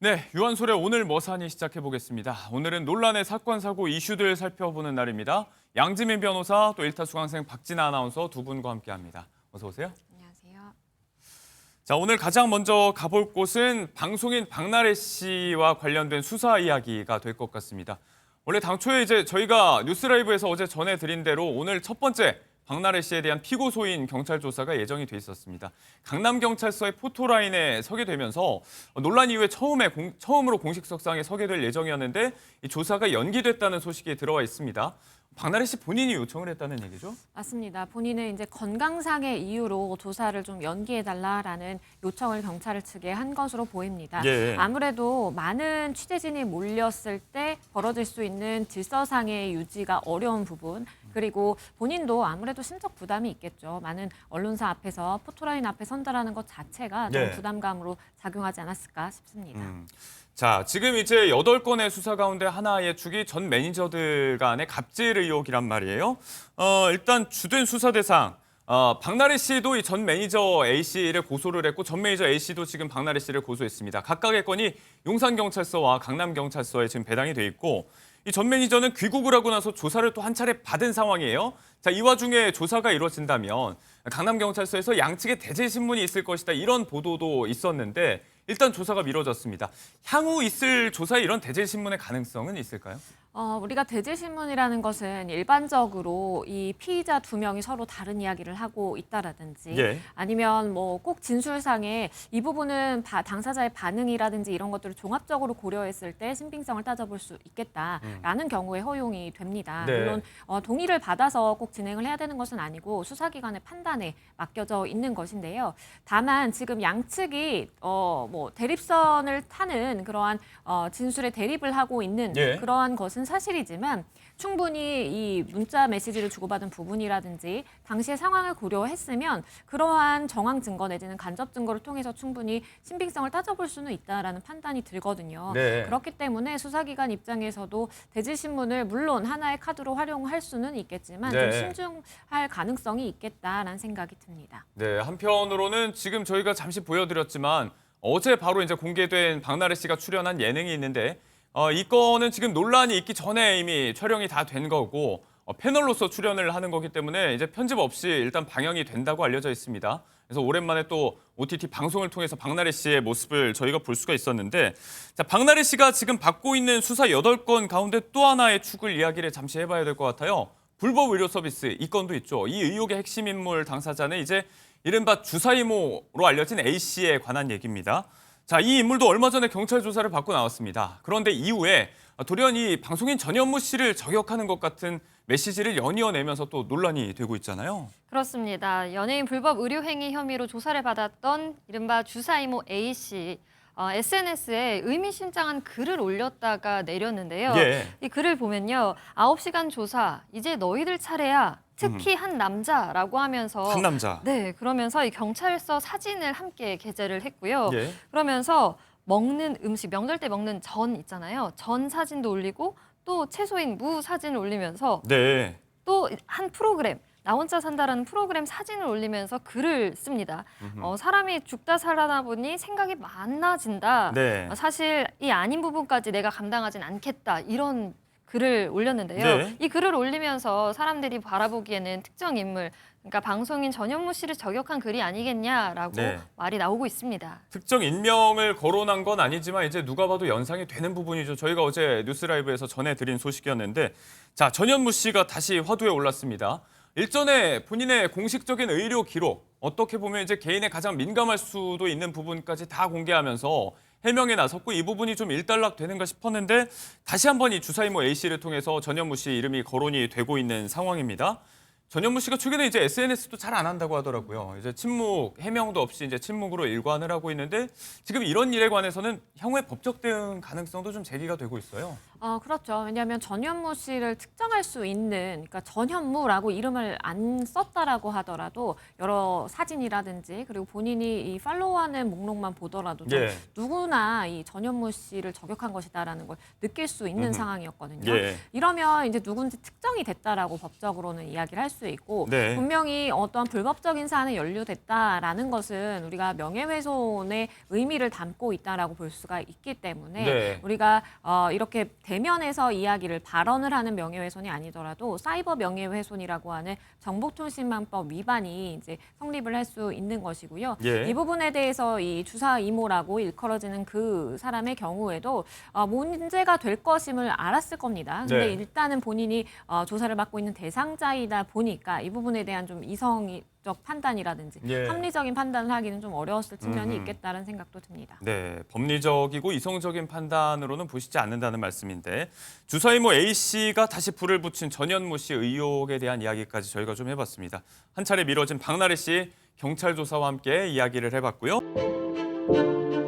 네, 유한솔의 오늘 뭐 사니 시작해보겠습니다. 오늘은 논란의 사건, 사고, 이슈들 살펴보는 날입니다. 양지민 변호사, 또 일타 수강생 박진아 아나운서 두 분과 함께합니다. 어서 오세요. 안녕하세요. 자, 오늘 가장 먼저 가볼 곳은 방송인 박나래 씨와 관련된 수사 이야기가 될 것 같습니다. 원래 당초에 저희가 뉴스라이브에서 어제 전해드린 대로 오늘 첫 번째 박나래 씨에 대한 피고소인 경찰 조사가 예정이 돼 있었습니다. 강남경찰서의 포토라인에 서게 되면서 논란 이후에 처음으로 공식석상에 서게 될 예정이었는데 이 조사가 연기됐다는 소식이 들어와 있습니다. 박나래 씨 본인이 요청을 했다는 얘기죠? 맞습니다. 본인은 이제 건강상의 이유로 조사를 좀 연기해달라라는 요청을 경찰 측에 한 것으로 보입니다. 예. 아무래도 많은 취재진이 몰렸을 때 벌어질 수 있는 질서상의 유지가 어려운 부분, 그리고 본인도 아무래도 심적 부담이 있겠죠. 많은 언론사 앞에서 포토라인 앞에 선다라는 것 자체가 좀 예. 부담감으로 작용하지 않았을까 싶습니다. 자, 지금 이제 8건의 수사 가운데 하나의 축이 전 매니저들 간의 갑질 의혹이란 말이에요. 일단 주된 수사 대상, 박나래 씨도 이 전 매니저 A 씨를 고소를 했고 전 매니저 A 씨도 지금 박나래 씨를 고소했습니다. 각각의 건이 용산경찰서와 강남경찰서에 지금 배당이 돼 있고 이 전 매니저는 귀국을 하고 나서 조사를 또 한 차례 받은 상황이에요. 자, 이 와중에 조사가 이루어진다면 강남경찰서에서 양측의 대제 신문이 있을 것이다 이런 보도도 있었는데 일단 조사가 미뤄졌습니다. 향후 있을 조사에 이런 대제 신문의 가능성은 있을까요? 우리가 대질신문이라는 것은 일반적으로 이 피의자 두 명이 서로 다른 이야기를 하고 있다라든지 예. 아니면 뭐 꼭 진술상에 이 부분은 당사자의 반응이라든지 이런 것들을 종합적으로 고려했을 때 신빙성을 따져볼 수 있겠다라는 경우에 허용이 됩니다. 네. 물론 동의를 받아서 꼭 진행을 해야 되는 것은 아니고 수사기관의 판단에 맡겨져 있는 것인데요. 다만 지금 양측이 뭐 대립선을 타는 그러한 진술에 대립을 하고 있는 예. 그러한 것은 사실이지만 충분히 이 문자 메시지를 주고받은 부분이라든지 당시의 상황을 고려했으면 그러한 정황 증거 내지는 간접 증거를 통해서 충분히 신빙성을 따져볼 수는 있다라는 판단이 들거든요. 네. 그렇기 때문에 수사기관 입장에서도 대질신문을 물론 하나의 카드로 활용할 수는 있겠지만 네. 좀 신중할 가능성이 있겠다라는 생각이 듭니다. 네, 한편으로는 지금 저희가 잠시 보여드렸지만 어제 바로 이제 공개된 박나래 씨가 출연한 예능이 있는데 이 건은 지금 논란이 있기 전에 이미 촬영이 다 된 거고 패널로서 출연을 하는 거기 때문에 이제 편집 없이 일단 방영이 된다고 알려져 있습니다. 그래서 오랜만에 또 OTT 방송을 통해서 박나래 씨의 모습을 저희가 볼 수가 있었는데 자, 박나래 씨가 지금 받고 있는 수사 8건 가운데 또 하나의 축을 이야기를 잠시 해봐야 될 것 같아요. 불법 의료 서비스 이 건도 있죠. 이 의혹의 핵심 인물 당사자는 이제 이른바 주사이모로 알려진 A 씨에 관한 얘기입니다. 자, 이 인물도 얼마 전에 경찰 조사를 받고 나왔습니다. 그런데 이후에 돌연 이 방송인 전현무 씨를 저격하는 것 같은 메시지를 연이어내면서 또 논란이 되고 있잖아요. 그렇습니다. 연예인 불법 의료행위 혐의로 조사를 받았던 이른바 주사이모 A 씨. SNS에 의미심장한 글을 올렸다가 내렸는데요. 예. 이 글을 보면요. 9시간 조사, 이제 너희들 차례야. 특히 한 남자라고 하면서 한 남자. 네, 그러면서 이 경찰서 사진을 함께 게재를 했고요. 예. 그러면서 먹는 음식, 명절 때 먹는 전 있잖아요. 전 사진도 올리고 또 채소인 무 사진을 올리면서 네. 또 한 프로그램, 나 혼자 산다라는 프로그램 사진을 올리면서 글을 씁니다. 사람이 죽다 살아나 보니 생각이 많아진다. 네. 사실 이 아닌 부분까지 내가 감당하진 않겠다. 이런 글을 올렸는데요. 네. 이 글을 올리면서 사람들이 바라보기에는 특정 인물, 그러니까 방송인 전현무 씨를 저격한 글이 아니겠냐라고 네. 말이 나오고 있습니다. 특정 인명을 거론한 건 아니지만 이제 누가 봐도 연상이 되는 부분이죠. 저희가 어제 뉴스라이브에서 전해드린 소식이었는데 자, 전현무 씨가 다시 화두에 올랐습니다. 일전에 본인의 공식적인 의료 기록, 어떻게 보면 이제 개인의 가장 민감할 수도 있는 부분까지 다 공개하면서 해명에 나섰고 이 부분이 좀 일단락되는가 싶었는데 다시 한번 이 주사이모 A 씨를 통해서 전현무 씨 이름이 거론이 되고 있는 상황입니다. 전현무 씨가 최근에 이제 SNS도 잘 안 한다고 하더라고요. 이제 침묵, 해명도 없이 이제 침묵으로 일관을 하고 있는데 지금 이런 일에 관해서는 향후에 법적 대응 가능성도 좀 제기가 되고 있어요. 그렇죠. 왜냐하면 전현무 씨를 특정할 수 있는, 그러니까 전현무라고 이름을 안 썼다라고 하더라도 여러 사진이라든지 그리고 본인이 이 팔로우하는 목록만 보더라도 좀 예. 누구나 이 전현무 씨를 저격한 것이다라는 걸 느낄 수 있는 상황이었거든요. 예. 이러면 이제 누군지 특정이 됐다라고 법적으로는 이야기를 할 수 있고 네. 분명히 어떠한 불법적인 사안에 연루됐다라는 것은 우리가 명예훼손의 의미를 담고 있다라고 볼 수가 있기 때문에 네. 우리가 이렇게 대면에서 이야기를 발언을 하는 명예훼손이 아니더라도 사이버 명예훼손이라고 하는 정보통신망법 위반이 이제 성립을 할 수 있는 것이고요. 예. 이 부분에 대해서 이 주사 이모라고 일컬어지는 그 사람의 경우에도 문제가 될 것임을 알았을 겁니다. 근데 네. 일단은 본인이 조사를 받고 있는 대상자이다 보니까 이 부분에 대한 좀 이성적 판단이라든지 예. 합리적인 판단을 하기는 좀 어려웠을 측면이 있겠다는 생각도 듭니다. 네, 법리적이고 이성적인 판단으로는 보시지 않는다는 말씀인데 주사이모 A 씨가 다시 불을 붙인 전현무 씨 의혹에 대한 이야기까지 저희가 좀 해봤습니다. 한 차례 미뤄진 박나래 씨 경찰 조사와 함께 이야기를 해봤고요.